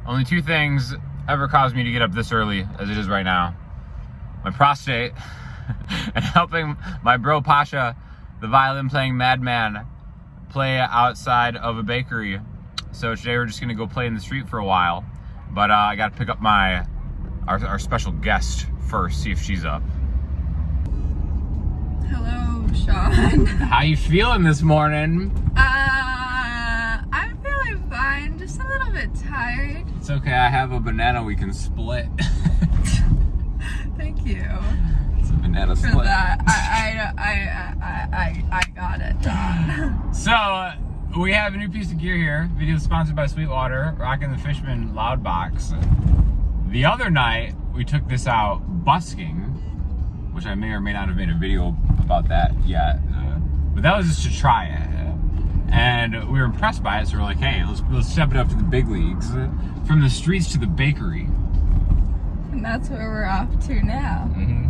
Only two things ever caused me to get up this early as it is right now. My prostate and helping my bro Pasha, the violin playing madman, play outside of a bakery. So today we're just gonna go play in the street for a while. But I gotta pick up our special guest first, see if she's up. Hello, Sean. How you feeling this morning? I'm feeling fine, just a little bit tired. It's okay, I have a banana we can split. Thank you. It's a banana split. For that. I got it done. So, we have a new piece of gear here. Video sponsored by Sweetwater, rocking the Fishman Loudbox. The other night, we took this out busking, which I may or may not have made a video about that yet. But that was just to try it. And we were impressed by it, so we're like, hey, let's step it up to the big leagues. From the streets to the bakery. And that's where we're off to now. Mm-hmm.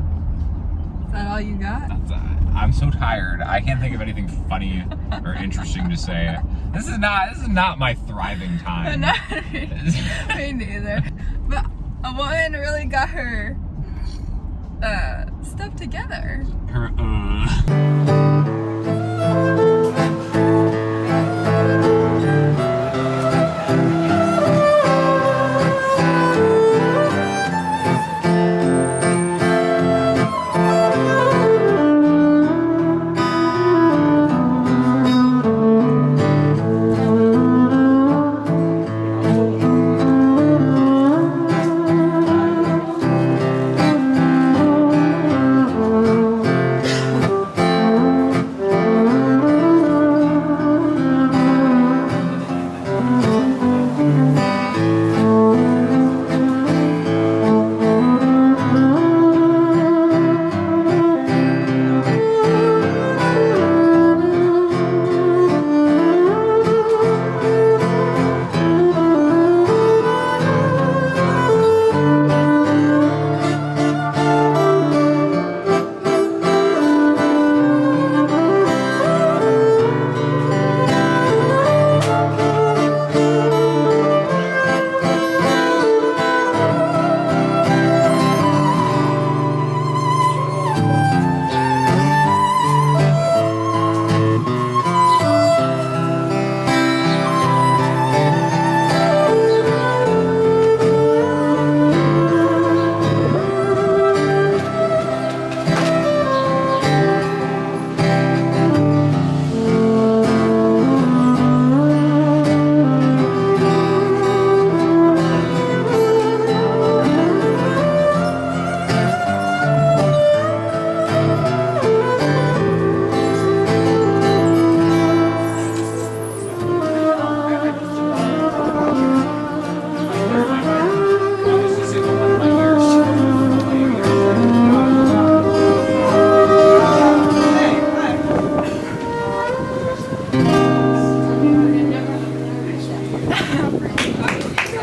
Is that all you got? That's I'm so tired. I can't think of anything funny or interesting to say. This is not my thriving time. No, me neither. But a woman really got her stuff together.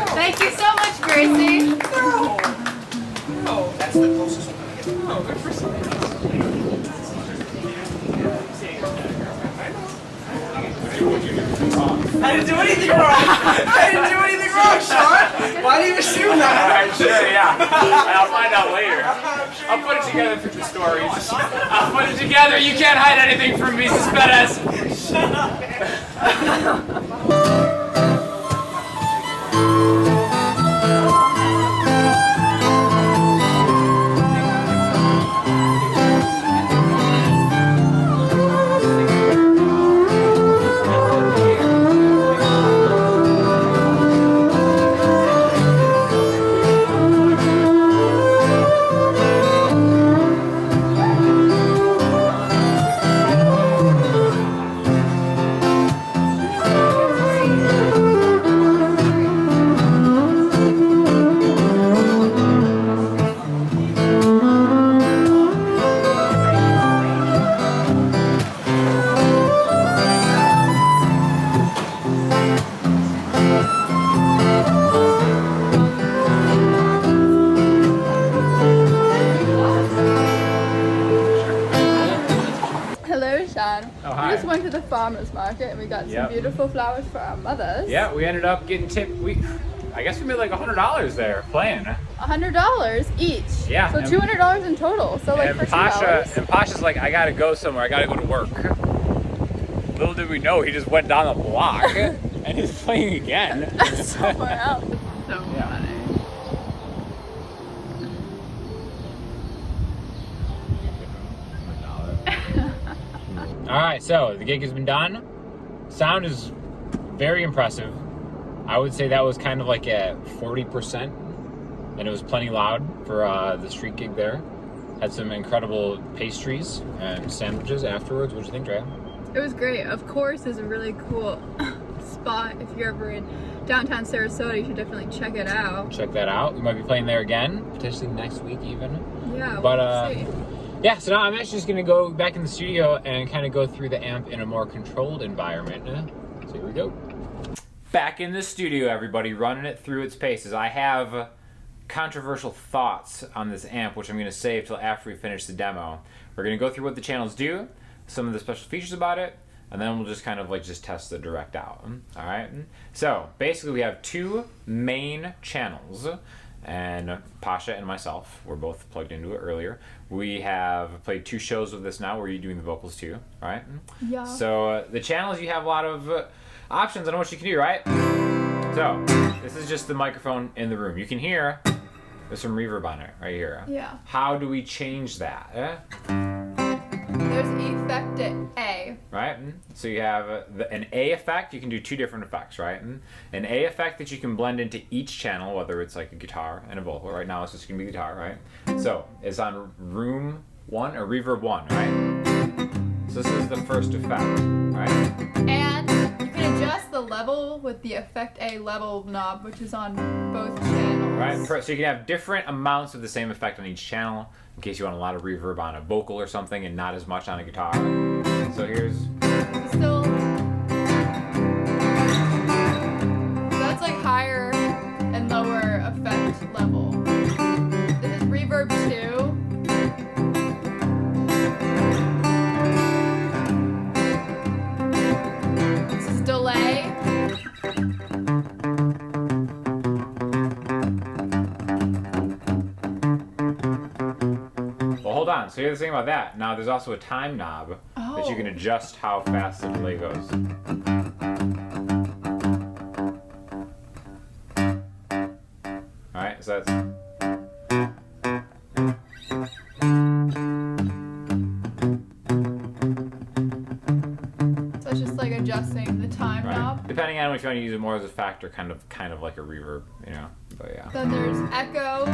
Thank you so much, Gracie. No, that's the closest one I get. No, good for somebody else. I didn't do anything wrong. I didn't do anything wrong, Sean. Why do you assume that? Alright, sure, yeah. I'll find out later. I'll put it together for the stories. I'll put it together. You can't hide anything from me, Suspedes. Shut up. Oh, hi. We just went to the farmer's market and we got some beautiful flowers for our mothers. Yeah, we ended up getting tipped. I guess we made like $100 there playing. $100 each. Yeah. So $200 in total. So like And for $2. Pasha's like, I gotta go somewhere. I gotta go to work. Little did we know, he just went down the block and he's playing again. Somewhere else. So Yeah. funny. All right, so the gig has been done. Sound is very impressive. I would say that was kind of like at 40%, and it was plenty loud for the street gig there. Had some incredible pastries and sandwiches afterwards. What did you think, Drea? It was great. Of course, it's a really cool spot. If you're ever in downtown Sarasota, you should definitely check it out. Check that out. We might be playing there again, potentially next week even. Yeah, But we'll see. yeah, so now I'm actually just gonna go back in the studio and kind of go through the amp in a more controlled environment. So here we go. Back in the studio, everybody, running it through its paces. I have controversial thoughts on this amp, which I'm gonna save till after we finish the demo. We're gonna go through what the channels do, some of the special features about it, and then we'll just kind of like just test the direct out. All right. So basically, we have two main channels. And Pasha and myself were both plugged into it earlier. We have played 2 shows with this now where you're doing the vocals too, right? Yeah. So the channels, you have a lot of options on what you can do, right? So this is just the microphone in the room. You can hear there's some reverb on it right here. Yeah. How do we change that? There's effect at A. Right? So you have an A effect. You can do 2 different effects, right? An A effect that you can blend into each channel, whether it's like a guitar and a vocal. Right now it's just going to be guitar, right? So it's on room 1 or reverb 1, right? So this is the first effect, right? And you can adjust the level with the effect A level knob, which is on both channels. Right? So you can have different amounts of the same effect on each channel in case you want a lot of reverb on a vocal or something and not as much on a guitar. So here's... Still, that's like higher and lower effect level. This is reverb 2. This is delay. Well, hold on. So here's the thing about that. Now there's also a time knob that you can adjust how fast the delay goes. Alright, so that's... So it's just like adjusting the time knob. Right. Depending on if you want to use it more as a factor, kind of like a reverb, you know. But yeah. Then there's echo.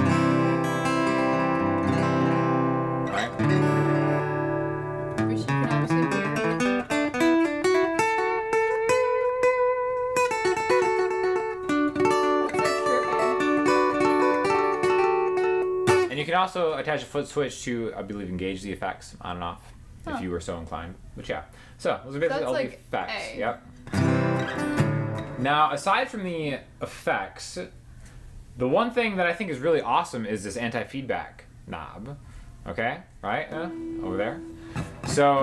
Right. Which you can obviously hear. That's like trippy. And you can also attach a foot switch to, I believe, engage the effects on and off if you were so inclined. But yeah. So those are basically That's all like the effects. A. Yep. Now, aside from the effects, the one thing that I think is really awesome is this anti-feedback knob. Okay, right? Over there. So,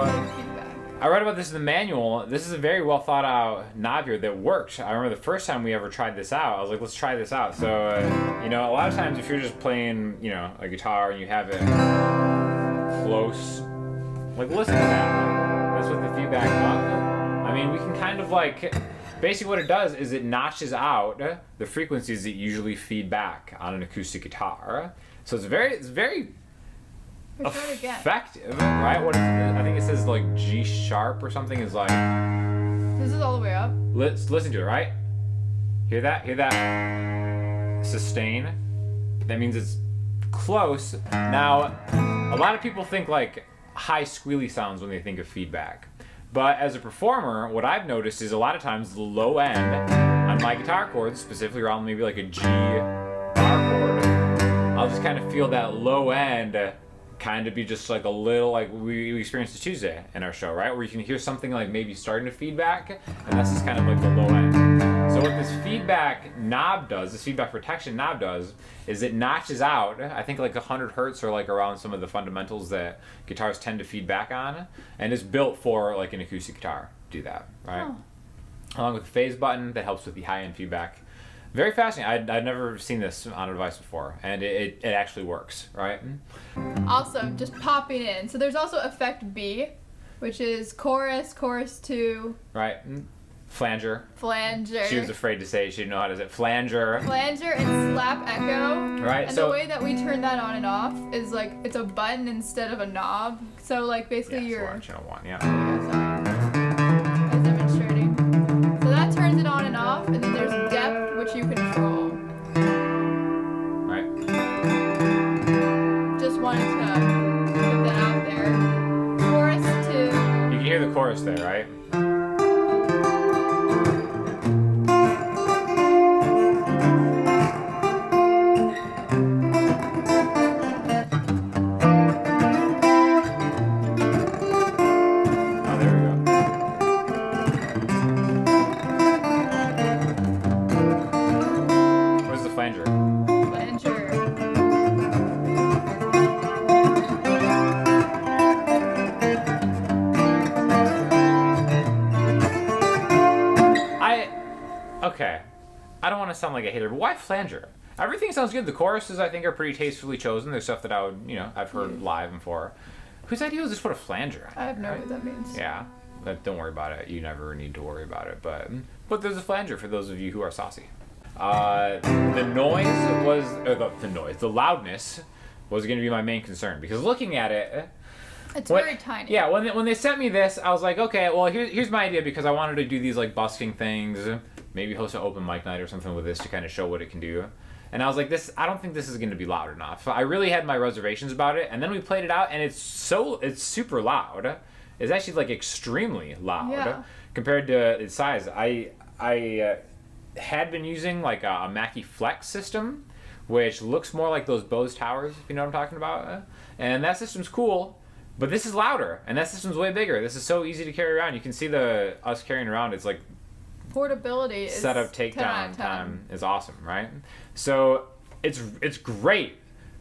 I read about this in the manual. This is a very well thought out knob here that works. I remember the first time we ever tried this out, I was like, let's try this out. So, you know, a lot of times if you're just playing, you know, a guitar and you have it close, like listen to that. That's what the feedback does. I mean, we can kind of like, basically what it does is it notches out the frequencies that usually feed back on an acoustic guitar. So it's very effective, right? What is it? I think it says like G sharp or something is like. This is all the way up. Let's listen to it, right? Hear that? Hear that? Sustain. That means it's close. Now, a lot of people think like high squealy sounds when they think of feedback. But as a performer, what I've noticed is a lot of times the low end on my guitar chords, specifically around maybe like a G bar chord, I'll just kind of feel that low end kind of be just like a little, like we experienced Tuesday in our show, right? Where you can hear something like maybe starting to feedback, and that's just kind of like the low end. So what this feedback knob does, this feedback protection knob does, is it notches out, I think like 100 hertz or like around some of the fundamentals that guitars tend to feed back on, and it's built for like an acoustic guitar to do that, right? Along with the phase button that helps with the high end feedback. Very fascinating. I'd never seen this on a device before, and it actually works, right? Also, just popping in. So there's also effect B, which is chorus, chorus 2, Right? Flanger. flanger. She was afraid to say it. She didn't know how to say it. Flanger. Flanger and slap echo. Right, And so- the way that we turn that on and off is like it's a button instead of a knob. So like basically Yeah, so you're we're on channel 1, yeah. yeah, sorry. I was demonstrating. So that turns it on and off, and then there's depth, which you control. Right? Just wanted to put that out there. Chorus 2. You can hear the chorus there, right? Oh, there we go. Where's the flanger? Flanger. Okay. I don't want to sound like a hater, but why flanger? Everything sounds good. The choruses, I think, are pretty tastefully chosen. There's stuff that I would, I've heard live before. Whose idea was just put a flanger on? I have no idea what that means. Yeah. But don't worry about it. You never need to worry about it. But there's a flanger for those of you who are saucy. The loudness was going to be my main concern, because looking at it, It's very tiny. yeah, when they sent me this, I was like, okay, well, here's my idea, because I wanted to do these like busking things, maybe host an open mic night or something with this to kind of show what it can do. And I was like, I don't think this is going to be loud enough. I really had my reservations about it, and then we played it out, and it's super loud. It's actually like extremely loud Yeah. compared to its size. I had been using like a Mackie Flex system, which looks more like those Bose towers, if you know what I'm talking about. And that system's cool, but this is louder, and that system's way bigger. This is so easy to carry around. You can see us carrying around. It's like Portability is setup 10 out takedown of 10. time is awesome, right? So it's great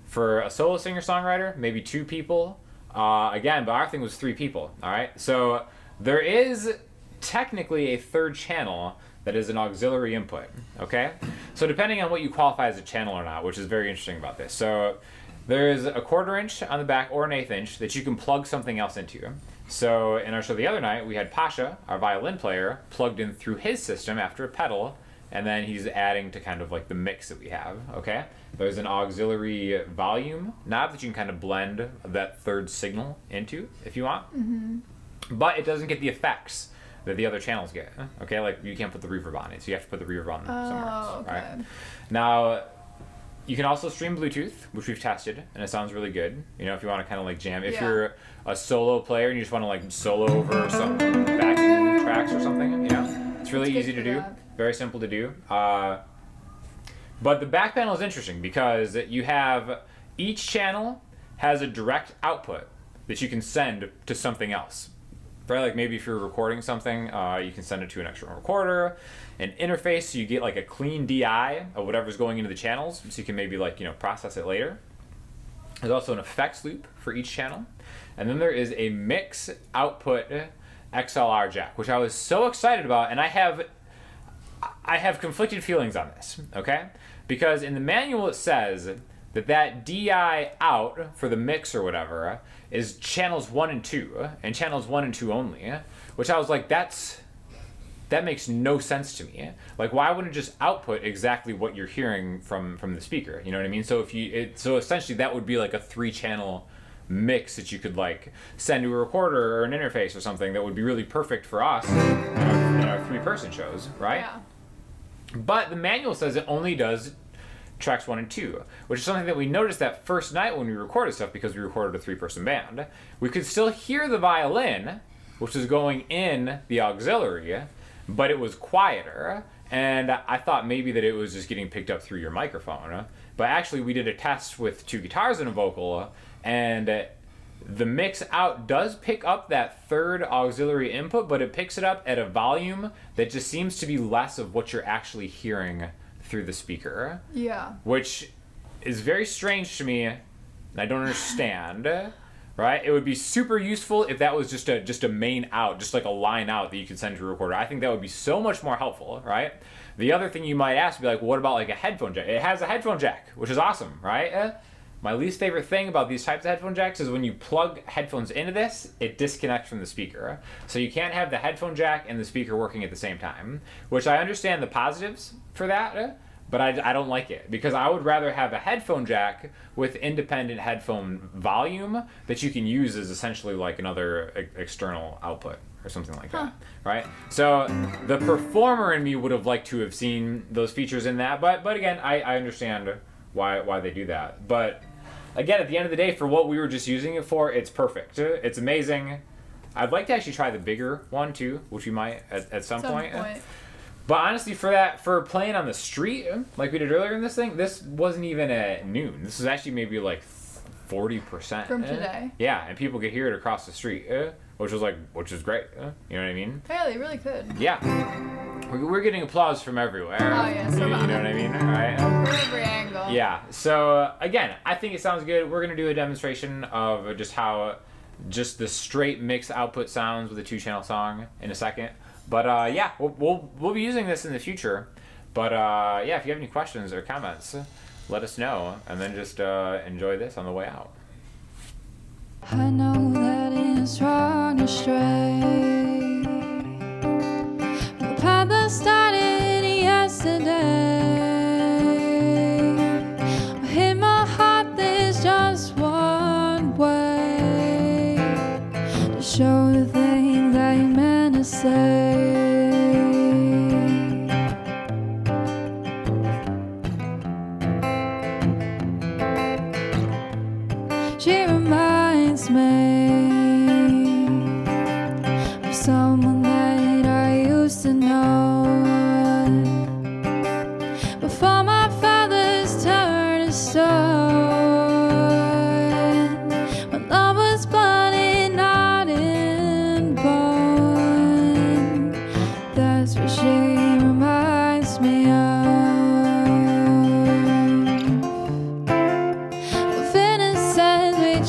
for a solo singer-songwriter, maybe 2 people. Again, but our thing was 3 people, all right? So there is technically a third channel that is an auxiliary input, okay? So depending on what you qualify as a channel or not, which is very interesting about this. So there's a 1/4 inch on the back or an 1/8 inch that you can plug something else into. So in our show the other night, we had Pasha, our violin player, plugged in through his system after a pedal, and then he's adding to kind of like the mix that we have, okay? There's an auxiliary volume knob that you can kind of blend that third signal into if you want. Mm-hmm. But it doesn't get the effects that the other channels get, okay? Like you can't put the reverb on it, so you have to put the reverb on somewhere else, okay. right? Now, you can also stream Bluetooth, which we've tested, and it sounds really good. If you want to kind of like jam. If you're a solo player and you just want to like solo over some backing tracks or something, it's really It's easy good to for do. that. Very simple to do. But the back panel is interesting because you have each channel has a direct output that you can send to something else. Right, like maybe if you're recording something, you can send it to an external recorder, an interface, so you get like a clean DI of whatever's going into the channels, so you can maybe like process it later. There's also an effects loop for each channel, and then there is a mix output XLR jack, which I was so excited about, and I have conflicted feelings on this, okay? Because in the manual it says that DI out for the mix or whatever is channels 1 and 2, and channels 1 and 2 only, which I was like, that makes no sense to me. Like, why wouldn't it just output exactly what you're hearing from the speaker? You know what I mean? So so essentially that would be like a 3-channel mix that you could like send to a recorder or an interface or something that would be really perfect for us in our 3-person shows, right? Yeah. But the manual says it only does tracks 1 and 2, which is something that we noticed that first night when we recorded stuff, because we recorded a 3-person band. We could still hear the violin, which was going in the auxiliary, but it was quieter, and I thought maybe that it was just getting picked up through your microphone. But actually we did a test with 2 guitars and a vocal, and the mix out does pick up that third auxiliary input, but it picks it up at a volume that just seems to be less of what you're actually hearing through the speaker. Yeah. Which is very strange to me, and I don't understand. Right? It would be super useful if that was just a main out, just like a line out that you could send to a recorder. I think that would be so much more helpful, right? The other thing you might ask would be like, what about like a headphone jack? It has a headphone jack, which is awesome, right? My least favorite thing about these types of headphone jacks is when you plug headphones into this, it disconnects from the speaker. So you can't have the headphone jack and the speaker working at the same time, which I understand the positives for that, but I don't like it because I would rather have a headphone jack with independent headphone volume that you can use as essentially like another external output or something like that, right? So the performer in me would have liked to have seen those features in that, but again, I understand why they do that. But again, at the end of the day, for what we were just using it for, it's perfect. It's amazing. I'd like to actually try the bigger one too, which we might at some point. But honestly, for playing on the street, like we did earlier in this thing, this wasn't even at noon. This was actually maybe like 40% from today. Yeah, and people could hear it across the street, which is great. You know what I mean? Yeah, they really could. Yeah, we're getting applause from everywhere. Oh yes, you know what I mean, all right? From every angle. Yeah. So again, I think it sounds good. We're gonna do a demonstration of just how just the straight mix output sounds with a 2-channel song in a second. But yeah, we'll be using this in the future. But yeah, if you have any questions or comments, let us know, and then just enjoy this on the way out. I know that it's wrong to stray. The path that started yesterday. I hit my heart, there's just one way to show the things that you meant to say. She reminds me of someone that I used to know before my father's turned to stone. When love was bloody, not in bone. That's what she reminds me of.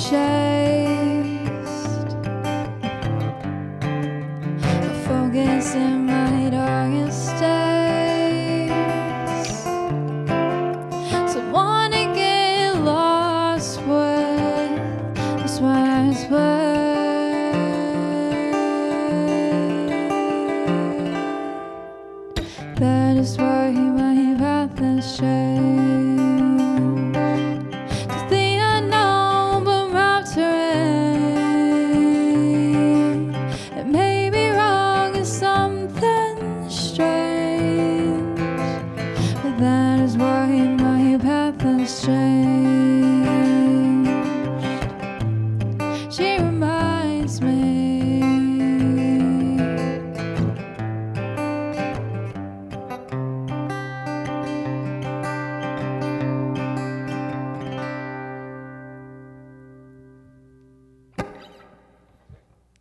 Chased a focus in my darkest days. Someone to get lost with is what I swear. That is why my path has changed. That is why my path has changed. She reminds me.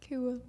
Cool.